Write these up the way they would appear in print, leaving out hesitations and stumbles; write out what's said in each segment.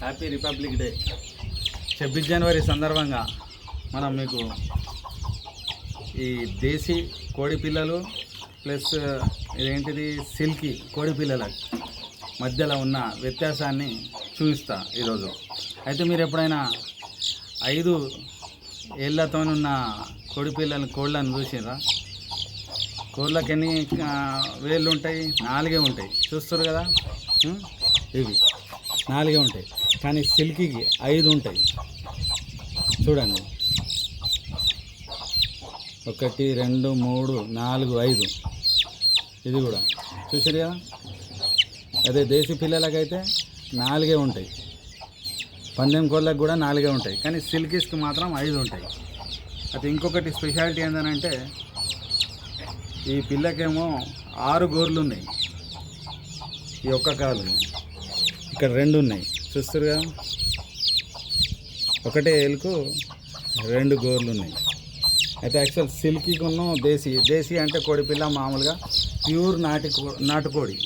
Happy republic day 26 జనవరి సందర్భంగా మనం మీకు ఈ దేశీ కోడి పిల్లలు ప్లస్ ఇదేంటిది సిల్కీ కోడి పిల్లల మధ్యలో ఉన్న వ్యత్యాసాన్ని చూపిస్తా ఈరోజు. అయితే మీరు ఎప్పుడైనా 5 ఏళ్ళతోనున్న కోళ్ళను చూసిరా? కోళ్ళకి ఎన్ని వేళ్ళు ఉంటాయి? 4 ఉంటాయి. చూస్తారు కదా, ఇవి 4 ఉంటాయి. కానీ సిల్కీకి 5 ఉంటాయి. చూడండి, 1 2 3 4 5. ఇది కూడా చూసారు కదా. అదే దేశీ పిల్లలకైతే 4 ఉంటాయి. పందెం కోళ్ళకి కూడా 4 ఉంటాయి. కానీ సిల్కీస్కి మాత్రం 5 ఉంటాయి. అయితే ఇంకొకటి స్పెషాలిటీ ఏంటంటే ఈ పిల్లకేమో 6 గోర్లు ఉన్నాయి. ఈ ఒక్క కాలు ఇక్కడ 2 ఉన్నాయి. చూస్తారు కదా, ఒకటే ఏలుకు 2 గోర్లు ఉన్నాయి. అయితే యాక్చువల్ సిల్కీకును దేశీ అంటే కోడి పిల్ల మామూలుగా ప్యూర్ నాటుకోడి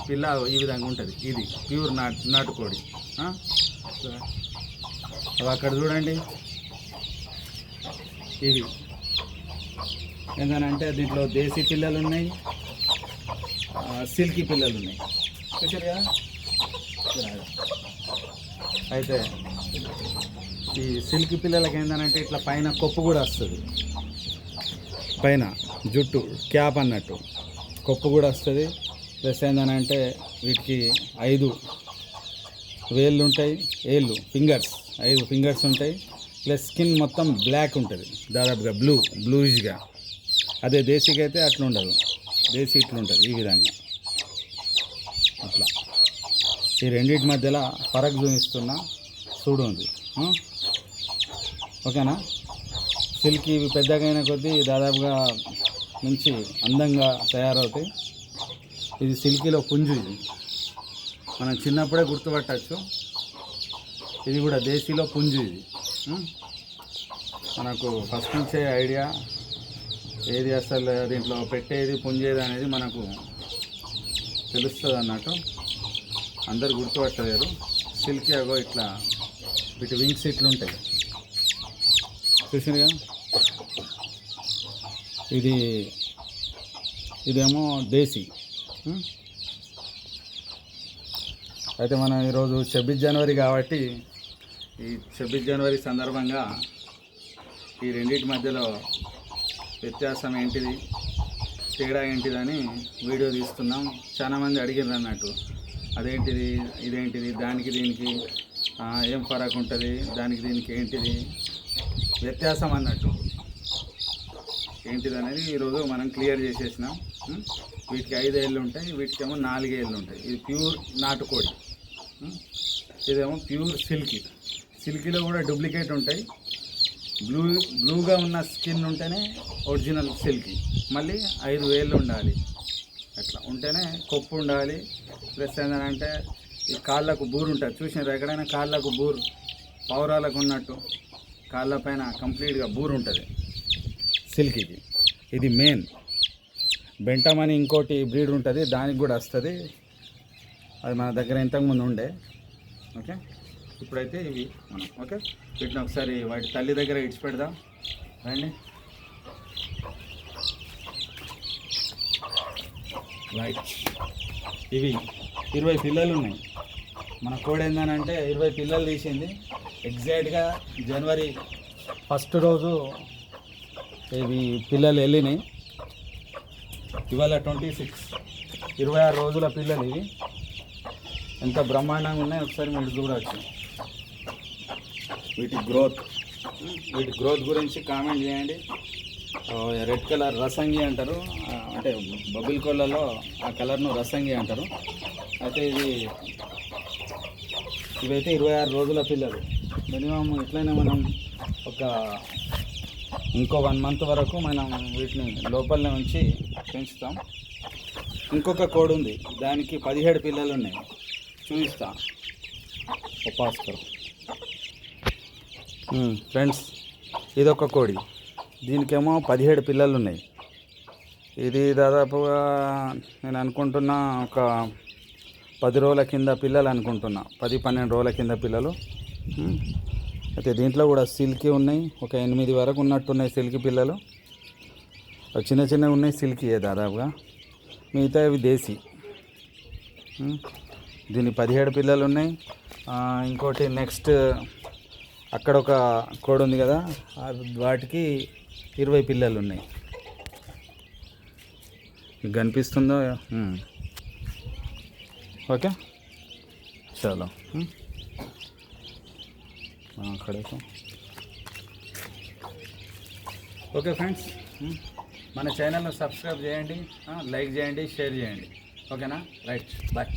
పిల్ల ఈ విధంగా ఉంటుంది. ఇది ప్యూర్ నాటుకోడి. అవి అక్కడ చూడండి, ఇవి ఏంటంటే దీంట్లో దేశీ పిల్లలు ఉన్నాయి, సిల్కీ పిల్లలు ఉన్నాయి. చూసారు కదా. అయితే ఈ సిల్కీ పిల్లలకి ఏంటంటే ఇట్లా పైన కొప్పు కూడా వస్తుంది. పైన జుట్టు క్యాప్ అన్నట్టు కొప్పు కూడా వస్తుంది. ప్లస్ ఏంటంటే వీటికి 5 వేళ్ళు ఉంటాయి. ఫింగర్స్ 5 ఫింగర్స్ ఉంటాయి. ప్లస్ స్కిన్ మొత్తం బ్లాక్ ఉంటుంది, దాదాపుగా బ్లూయిష్గా. అదే దేశీకి అయితే అట్లా ఉండదు. దేశీ ఇట్లా ఉంటుంది ఈ విధంగా. అట్లా ఈ రెండింటి మధ్యలో ఫరక్ చూపిస్తున్నా, చూడు ఉంది. ఓకేనా. సిల్క్ ఇవి పెద్దగా అయిన కొద్దీ దాదాపుగా మంచి అందంగా తయారవుతాయి. ఇది సిల్కీలో పుంజు. ఇది మనం చిన్నప్పుడే గుర్తుపట్టచ్చు. ఇది కూడా దేశీలో పుంజు. ఇది మనకు ఫస్ట్ నుంచే ఐడియా ఏది అసలు దీంట్లో పెట్టేది పుంజేది అనేది మనకు తెలుస్తుంది అన్నట్టు. అందరు గుర్తుపట్టలేరు. సిల్కీ అగో ఇట్లా వీటి వింగ్స్ ఇట్లుంటాయి. చూసినగా. ఇదేమో దేశీ. అయితే మనం ఈరోజు 26 జనవరి కాబట్టి ఈ 26 జనవరి సందర్భంగా ఈ రెండింటి మధ్యలో వ్యత్యాసం ఏంటిది, తేడా ఏంటిదని వీడియో తీస్తున్నాం. చాలామంది అడిగారు అన్నట్టు, అదేంటిది ఇదేంటిది, దానికి దీనికి ఏం ఫరక్ ఉంటుంది, దానికి దీనికి ఏంటిది వ్యత్యాసం అన్నట్టు ఏంటిది అనేది ఈరోజు మనం క్లియర్ చేసేసినాం. వీటికి 5 ఏళ్ళు ఉంటాయి, వీటికేమో 4 ఏళ్ళు ఉంటాయి. ఇది ప్యూర్ నాటుకోడి, ఇదేమో ప్యూర్ సిల్కీలో కూడా డూప్లికేట్ ఉంటాయి. బ్లూగా ఉన్న స్కిన్ ఉంటేనే ఒరిజినల్ సిల్కీ. మళ్ళీ 5 వేళ్ళు ఉండాలి, అట్లా ఉంటేనే కొప్పు ఉండాలి. ప్లస్ ఏంటంటే ఈ కాళ్ళకు బూరు ఉంటుంది. చూసినారు ఎక్కడైనా కాళ్ళకు బూరు పౌరాలకు ఉన్నట్టు కాళ్ళ పైన కంప్లీట్గా బూరు ఉంటుంది సిల్కీకి. ఇది మెయిన్. బెంటమ్ అని ఇంకోటి బ్రీడ్ ఉంటుంది, దానికి కూడా వస్తుంది. అది మన దగ్గర ఇంతకుముందు ఉండే. ఓకే, ఇప్పుడైతే ఇవి మనం ఓకే వీటిని ఒకసారి వాటి తల్లి దగ్గర ఇడిచిపెడదాం రండి. రైట్, ఇవి 20 పిల్లలు ఉన్నాయి. మన కోడి ఏందనంటే 20 పిల్లలు తీసింది. ఎగ్జాక్ట్గా జనవరి 1 రోజు ఇవి పిల్లలు వెళ్ళినాయి. ఇవాళ 26, 26 రోజుల పిల్లలు ఇవి. ఎంత బ్రహ్మాండంగా ఉన్నాయి ఒకసారి మీరు చూడవచ్చు. వీటి గ్రోత్ గురించి కామెంట్ చేయండి. రెడ్ కలర్ రసంగి అంటారు, అంటే బబుల్ కోళ్ళలో ఆ కలర్ను రసంగి అంటారు. అయితే ఇవైతే 26 రోజుల పిల్లలు. మినిమం ఎట్లయినా మనం ఇంకో 1 మంత్ వరకు మనం వీటిని లోపలనే ఉంచి పెంచుతాం. ఇంకొక కోడి ఉంది, దానికి 17 పిల్లలు ఉన్నాయి. చూపిస్తా ఉపాస్కర్ ఫ్రెండ్స్. ఇదొక కోడి, దీనికేమో 17 పిల్లలు ఉన్నాయి. ఇది దాదాపుగా నేను అనుకుంటున్నా ఒక 10 రోజుల కింద పిల్లలు అనుకుంటున్నా, 10-12 రోజుల కింద పిల్లలు. అయితే దీంట్లో కూడా సిల్కీ ఉన్నాయి, ఒక 8 వరకు ఉన్నట్టున్నాయి సిల్కీ పిల్లలు. చిన్న చిన్నవి ఉన్నాయి సిల్కీయే దాదాపుగా, మిగతా ఇవి దేశీ. దీని 17 పిల్లలు ఉన్నాయి. ఇంకోటి నెక్స్ట్ అక్కడ ఒక కోడి ఉంది కదా, వాటికి 20 పిల్లలు ఉన్నాయి. మీకు కనిపిస్తుందో? ఓకే చలో అక్కడ. ఓకే ఫ్రెండ్స్, మన ఛానల్ను సబ్స్క్రైబ్ చేయండి, లైక్ చేయండి, షేర్ చేయండి. ఓకేనా? Right, bye.